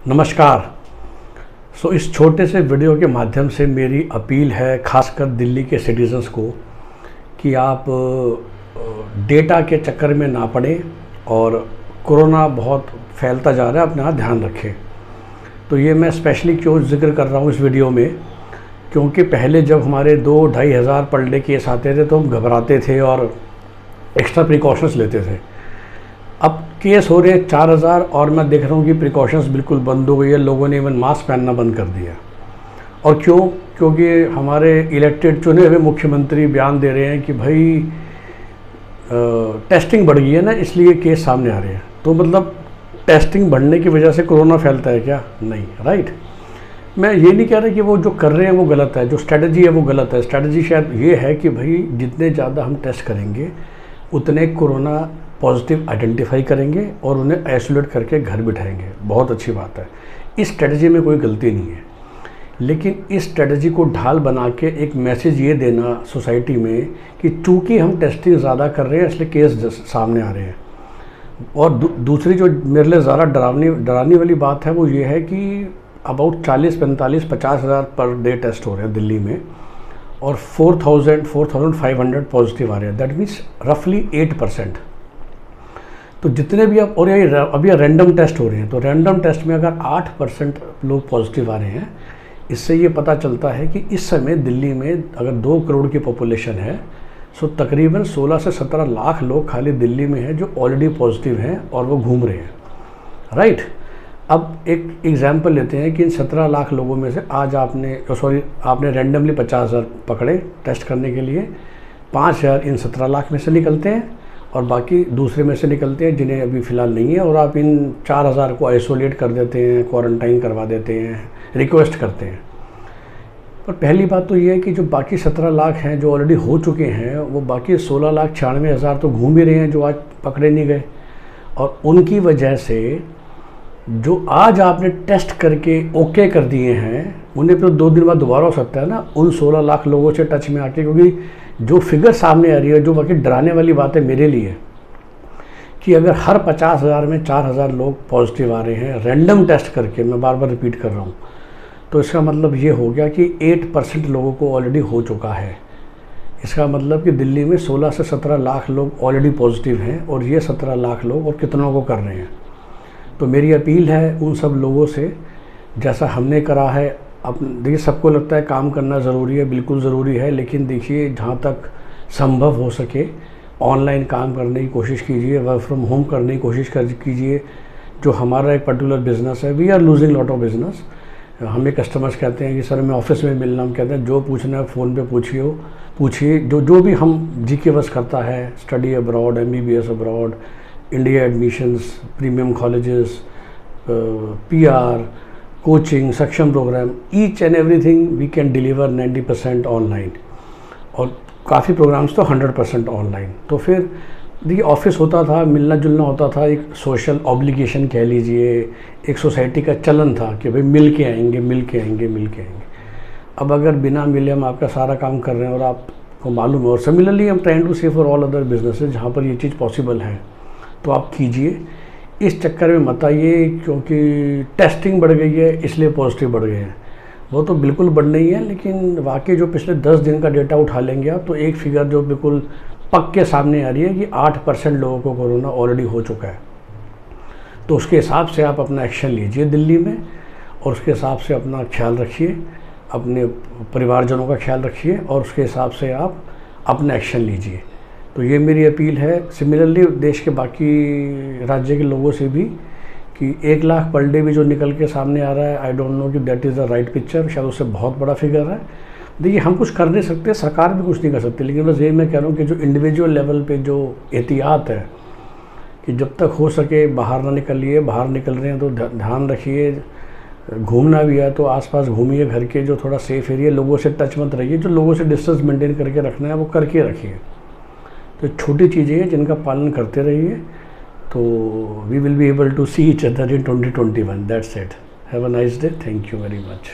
नमस्कार। इस छोटे से वीडियो के माध्यम से मेरी अपील है खासकर दिल्ली के सिटीजन्स को कि आप डेटा के चक्कर में ना पड़ें और कोरोना बहुत फैलता जा रहा है, अपना ध्यान रखें। तो ये मैं स्पेशली क्यों जिक्र कर रहा हूँ इस वीडियो में, क्योंकि पहले जब हमारे 2-2.5 हज़ार पर डे केस आते थे तो हम घबराते थे और एक्स्ट्रा प्रिकॉशंस लेते थे। अब केस हो रहे हैं 4,000 और मैं देख रहा हूँ कि प्रिकॉशंस बिल्कुल बंद हो गई है। लोगों ने इवन मास्क पहनना बंद कर दिया। और क्यों? क्योंकि हमारे इलेक्टेड चुने हुए मुख्यमंत्री बयान दे रहे हैं कि भाई टेस्टिंग बढ़ गई है ना, इसलिए केस सामने आ रहे हैं। तो मतलब टेस्टिंग बढ़ने की वजह से कोरोना फैलता है क्या? नहीं, राइट। मैं ये नहीं कह रहा कि वो जो कर रहे हैं वो गलत है, जो स्ट्रेटजी है वो गलत है। स्ट्रेटजी शायद ये है कि भाई जितने ज़्यादा हम टेस्ट करेंगे उतने कोरोना पॉजिटिव आइडेंटिफाई करेंगे और उन्हें आइसोलेट करके घर बिठाएंगे। बहुत अच्छी बात है, इस स्ट्रेटजी में कोई गलती नहीं है। लेकिन इस स्ट्रेटजी को ढाल बना के एक मैसेज ये देना सोसाइटी में कि चूँकि हम टेस्टिंग ज़्यादा कर रहे हैं इसलिए केस सामने आ रहे हैं। और दूसरी जो मेरे लिए ज़्यादा डराने वाली बात है वो ये है कि अबाउट 40-45-50 हज़ार पर डे टेस्ट हो रहे हैं दिल्ली में और 4,500 पॉजिटिव आ रहे हैं। दैट मीन्स रफली 8%। तो जितने भी आप, और ये अभी रैंडम टेस्ट हो रहे हैं, तो रैंडम टेस्ट में अगर 8% लोग पॉजिटिव आ रहे हैं, इससे ये पता चलता है कि इस समय दिल्ली में अगर 2 करोड़ की पॉपुलेशन है तो तकरीबन 16 से 17 लाख लोग खाली दिल्ली में हैं जो ऑलरेडी पॉजिटिव हैं और वो घूम रहे हैं, राइट। अब एक एग्जांपल लेते हैं कि इन 17 लाख लोगों में से आज आपने रैंडमली 50,000 पकड़े टेस्ट करने के लिए। 5,000 इन 17 लाख में से निकलते हैं और बाकी दूसरे में से निकलते हैं जिन्हें अभी फ़िलहाल नहीं है, और आप इन 4,000 को आइसोलेट कर देते हैं, क्वारंटाइन करवा देते हैं, रिक्वेस्ट करते हैं। पर पहली बात तो ये है कि जो बाकी 17 लाख हैं जो ऑलरेडी हो चुके हैं, वो बाकी 16,96,000 तो घूम ही रहे हैं जो आज पकड़े नहीं गए। और उनकी वजह से जो आज आपने टेस्ट करके ओके कर दिए हैं उन्हें फिर 2 दिन बाद दोबारा हो सकता है ना उन 16 लाख लोगों से टच में आके। क्योंकि जो फिगर सामने आ रही है, जो बाकी डराने वाली बात है मेरे लिए, कि अगर हर 50,000 में 4,000 लोग पॉजिटिव आ रहे हैं रैंडम टेस्ट करके, मैं बार बार रिपीट कर रहा हूँ, तो इसका मतलब ये हो गया कि 8% लोगों को ऑलरेडी हो चुका है। इसका मतलब कि दिल्ली में 16 से 17 लाख लोग ऑलरेडी पॉजिटिव हैं और ये 17 लाख लोग और कितनों को कर रहे हैं। तो मेरी अपील है उन सब लोगों से, जैसा हमने करा है। अब देखिए, सबको लगता है काम करना ज़रूरी है, बिल्कुल ज़रूरी है, लेकिन देखिए जहाँ तक संभव हो सके ऑनलाइन काम करने की कोशिश कीजिए, वर्क फ्रॉम होम करने की कोशिश कीजिए। जो हमारा एक पर्टिकुलर बिज़नेस है, we are losing lot of business. हमें कस्टमर्स कहते हैं कि सर मैं ऑफिस में मिलना, हम कहते हैं जो पूछना है फ़ोन पे पूछिए। जो भी हम जीके बस करता है, study abroad, MBBS abroad, India admissions, premium colleges, PR, coaching, Saksham programme, each and everything we can deliver 90% online, और काफ़ी प्रोग्राम्स तो 100% ऑनलाइन। तो फिर देखिए, ऑफिस होता था, मिलना जुलना होता था, एक सोशल ऑब्लिगेशन कह लीजिए, एक सोसाइटी का चलन था कि भाई मिल के आएंगे। अब अगर बिना मिले हम आपका सारा काम कर रहे हैं और आपको मालूम है, और सिमिलरली हम ट्राइंग टू से फॉर ऑल अदर बिजनेसेस जहाँ पर ये चीज़ पॉसिबल है, तो आप कीजिए। इस चक्कर में मत आइए क्योंकि टेस्टिंग बढ़ गई है इसलिए पॉजिटिव बढ़ गए हैं। वो तो बिल्कुल बढ़ नहीं है, लेकिन वाकई जो पिछले 10 दिन का डेटा उठा लेंगे आप, तो एक फिगर जो बिल्कुल पक के सामने आ रही है कि 8% लोगों को कोरोना ऑलरेडी हो चुका है। तो उसके हिसाब से आप अपना एक्शन लीजिए दिल्ली में, और उसके हिसाब से अपना ख्याल रखिए, अपने परिवारजनों का ख्याल रखिए, और उसके हिसाब से आप अपना एक्शन लीजिए। तो ये मेरी अपील है। सिमिलरली देश के बाकी राज्य के लोगों से भी कि 1 लाख पर डे भी जो निकल के सामने आ रहा है, आई डोंट नो कि that is the right picture, शायद उससे बहुत बड़ा फिगर है। देखिए, हम कुछ कर नहीं सकते, सरकार भी कुछ नहीं कर सकती, लेकिन बस ये मैं कह रहा हूँ कि जो इंडिविजुअल लेवल पे जो एहतियात है कि जब तक हो सके बाहर ना निकलिए, बाहर निकल रहे हैं तो ध्यान रखिए। घूमना भी है तो आसपास घूमिए, घर के जो थोड़ा सेफ एरिया, लोगों से टच मत रहिए, जो लोगों से डिस्टेंस मेंटेन करके रखना है वो करके रखिए। तो छोटी चीज़ें हैं जिनका पालन करते रहिए, तो we will be able to see each other in 2021। That's it. Have a nice day. Thank you very much.